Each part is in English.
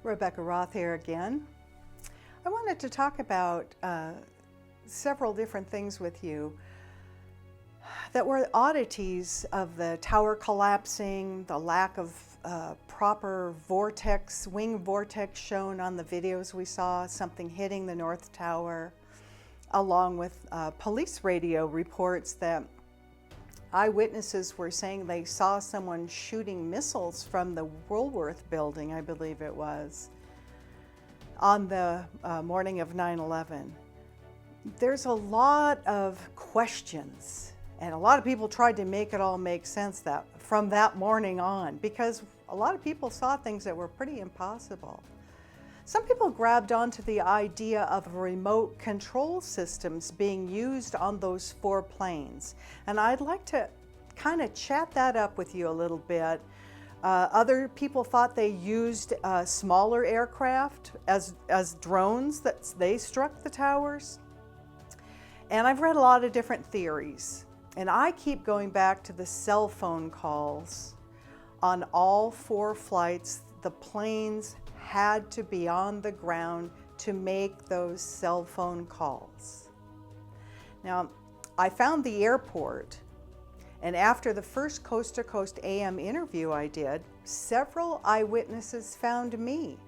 Rebekah Roth here again. I wanted to talk about several different things with you that were oddities of the tower collapsing, the lack of proper wing vortex shown on the videos we saw, something hitting the North Tower, along with police radio reports that eyewitnesses were saying they saw someone shooting missiles from the Woolworth building, I believe it was, on the morning of 9/11. There's a lot of questions, and a lot of people tried to make it all make sense from that morning on, because a lot of people saw things that were pretty impossible. Some people grabbed onto the idea of remote control systems being used on those 4 planes. And I'd like to kind of chat that up with you a little bit. Other people thought they used smaller aircraft as drones, that they struck the towers. And I've read a lot of different theories. And I keep going back to the cell phone calls. On all 4 flights, the planes had to be on the ground to make those cell phone calls. Now, I found the airport, and after the first Coast to Coast AM interview I did, several eyewitnesses found me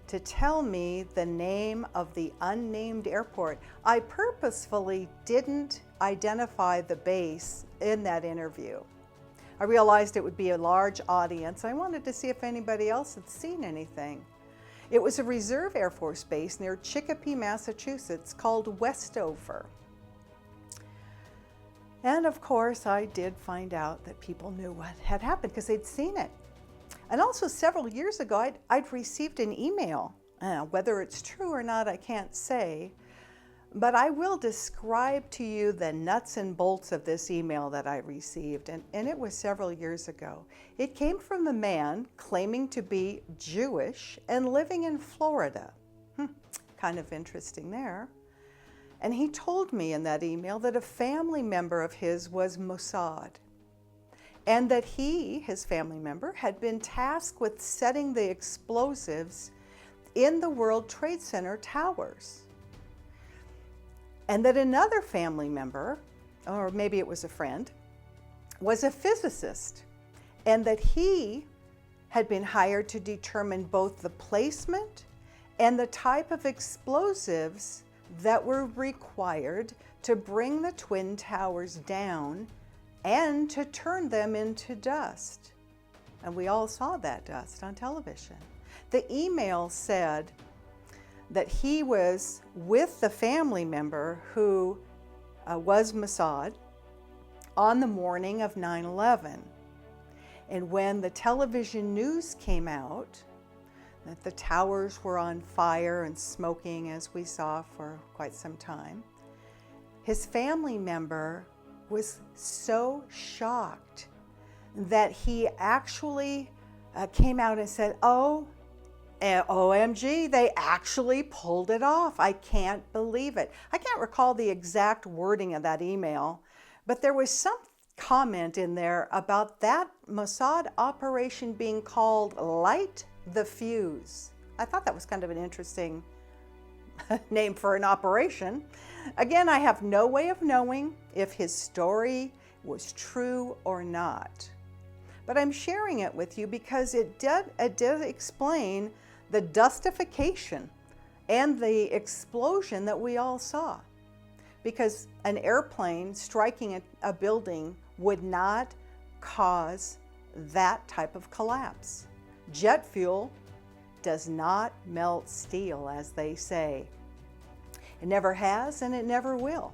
to tell me the name of the unnamed airport. I purposefully didn't identify the base in that interview. I realized it would be a large audience. I wanted to see if anybody else had seen anything. It was a reserve Air Force base near Chicopee, Massachusetts, called Westover. And of course, I did find out that people knew what had happened because they'd seen it. And also several years ago, I'd received an email. Whether it's true or not, I can't say. But I will describe to you the nuts and bolts of this email that I received, and it was several years ago. It came from a man claiming to be Jewish and living in Florida. Kind of interesting there. And he told me in that email that a family member of his was Mossad, and that his family member, had been tasked with setting the explosives in the World Trade Center towers. And that another family member, or maybe it was a friend, was a physicist, and that he had been hired to determine both the placement and the type of explosives that were required to bring the Twin Towers down and to turn them into dust. And we all saw that dust on television. The email said that he was with the family member who was Mossad on the morning of 9/11. And when the television news came out that the towers were on fire and smoking, as we saw for quite some time, his family member was so shocked that he actually came out and said, OMG, they actually pulled it off. I can't believe it. I can't recall the exact wording of that email, but there was some comment in there about that Mossad operation being called Light the Fuse. I thought that was kind of an interesting name for an operation. Again, I have no way of knowing if his story was true or not, but I'm sharing it with you because it did explain the dustification and the explosion that we all saw. Because an airplane striking a building would not cause that type of collapse. Jet fuel does not melt steel, as they say. It never has, and it never will.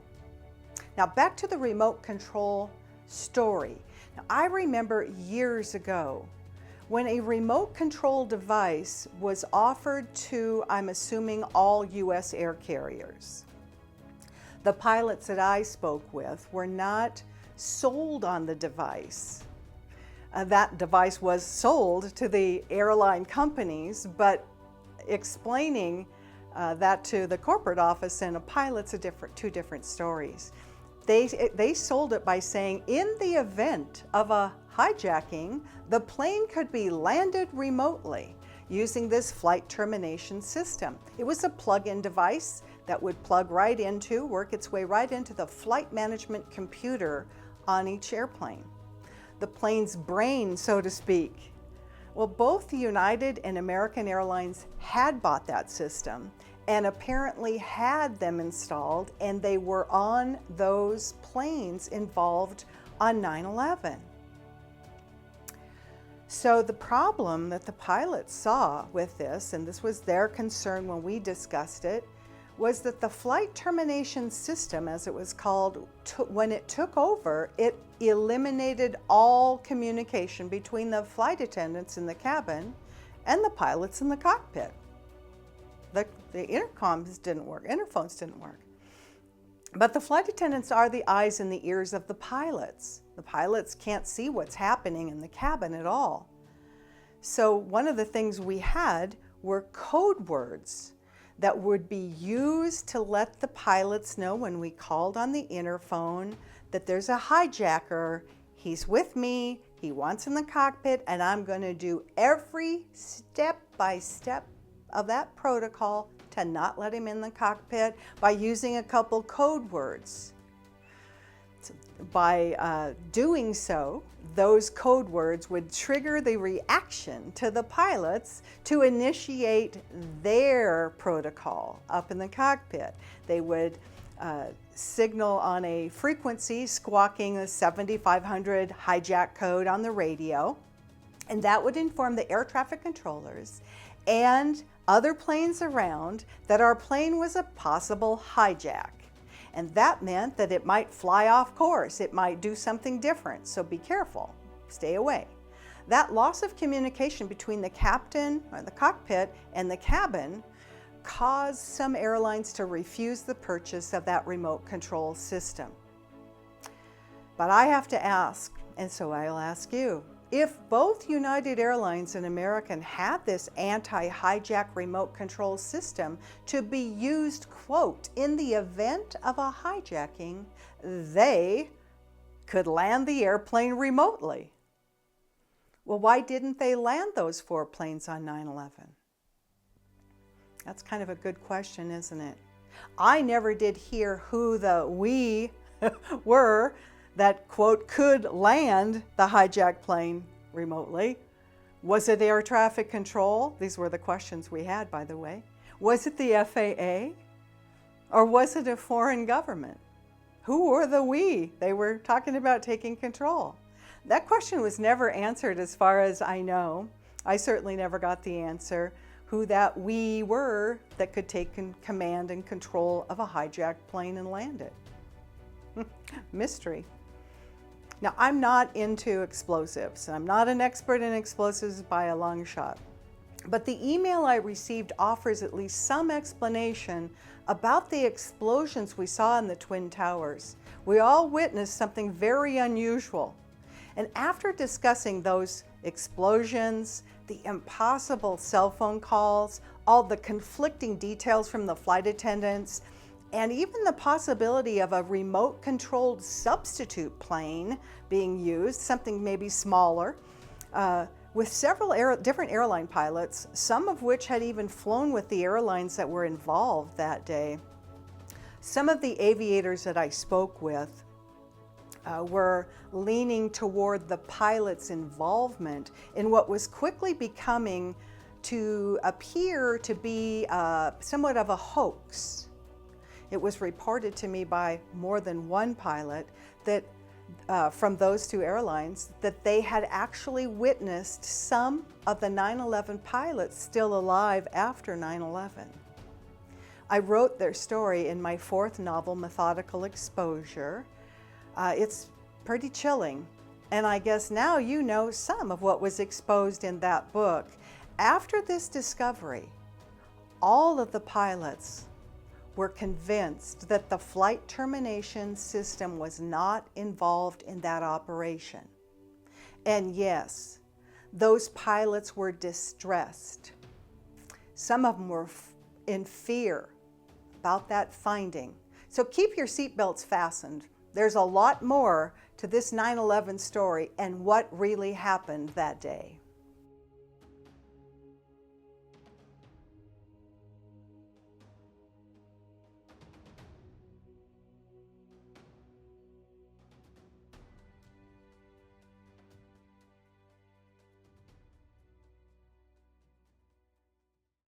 Now back to the remote control story. Now, I remember years ago when a remote control device was offered to, I'm assuming, all U.S. air carriers. The pilots that I spoke with were not sold on the device. That device was sold to the airline companies, but explaining that to the corporate office and a pilot's two different stories. They sold it by saying, in the event of a hijacking, the plane could be landed remotely. using this flight termination system. It was a plug-in device that would plug right into, work its way right into the flight management computer on each airplane. The plane's brain, so to speak. Well, both the United and American Airlines had bought that system and apparently had them installed, and they were on those planes involved on 9/11. So the problem that the pilots saw with this, and this was their concern when we discussed it, was that the flight termination system, as it was called, when it took over, it eliminated all communication between the flight attendants in the cabin and the pilots in the cockpit. The intercoms didn't work, interphones didn't work. But the flight attendants are the eyes and the ears of the pilots. The pilots can't see what's happening in the cabin at all. So one of the things we had were code words that would be used to let the pilots know when we called on the interphone that there's a hijacker, he's with me, he wants in the cockpit, and I'm going to do every step by step of that protocol to not let him in the cockpit by using a couple code words. By doing so, those code words would trigger the reaction to the pilots to initiate their protocol up in the cockpit. They would signal on a frequency squawking the 7500 hijack code on the radio, and that would inform the air traffic controllers and other planes around that our plane was a possible hijack. And that meant that it might fly off course, it might do something different, so be careful, stay away. That loss of communication between the captain or the cockpit and the cabin caused some airlines to refuse the purchase of that remote control system. But I have to ask, and so I'll ask you, if both United Airlines and American had this anti-hijack remote control system to be used, quote, in the event of a hijacking, they could land the airplane remotely. Well, why didn't they land those 4 planes on 9/11? That's kind of a good question, isn't it? I never did hear who the we were that, quote, could land the hijacked plane remotely. Was it air traffic control? These were the questions we had, by the way. Was it the FAA? Or was it a foreign government? Who were the we? They were talking about taking control. That question was never answered as far as I know. I certainly never got the answer who that we were that could take command and control of a hijacked plane and land it. Mystery. Now, I'm not into explosives. I'm not an expert in explosives by a long shot. But the email I received offers at least some explanation about the explosions we saw in the Twin Towers. We all witnessed something very unusual. And after discussing those explosions, the impossible cell phone calls, all the conflicting details from the flight attendants, and even the possibility of a remote-controlled substitute plane being used, something maybe smaller, with several different airline pilots, some of which had even flown with the airlines that were involved that day. Some of the aviators that I spoke with were leaning toward the pilot's involvement in what was quickly becoming to appear to be somewhat of a hoax. It was reported to me by more than one pilot that from those 2 airlines that they had actually witnessed some of the 9/11 pilots still alive after 9/11. I wrote their story in my 4th novel, Methodical Exposure. It's pretty chilling, and I guess now you know some of what was exposed in that book. After this discovery, all of the pilots were convinced that the flight termination system was not involved in that operation. And yes, those pilots were distressed. Some of them were in fear about that finding. So keep your seatbelts fastened. There's a lot more to this 9/11 story and what really happened that day.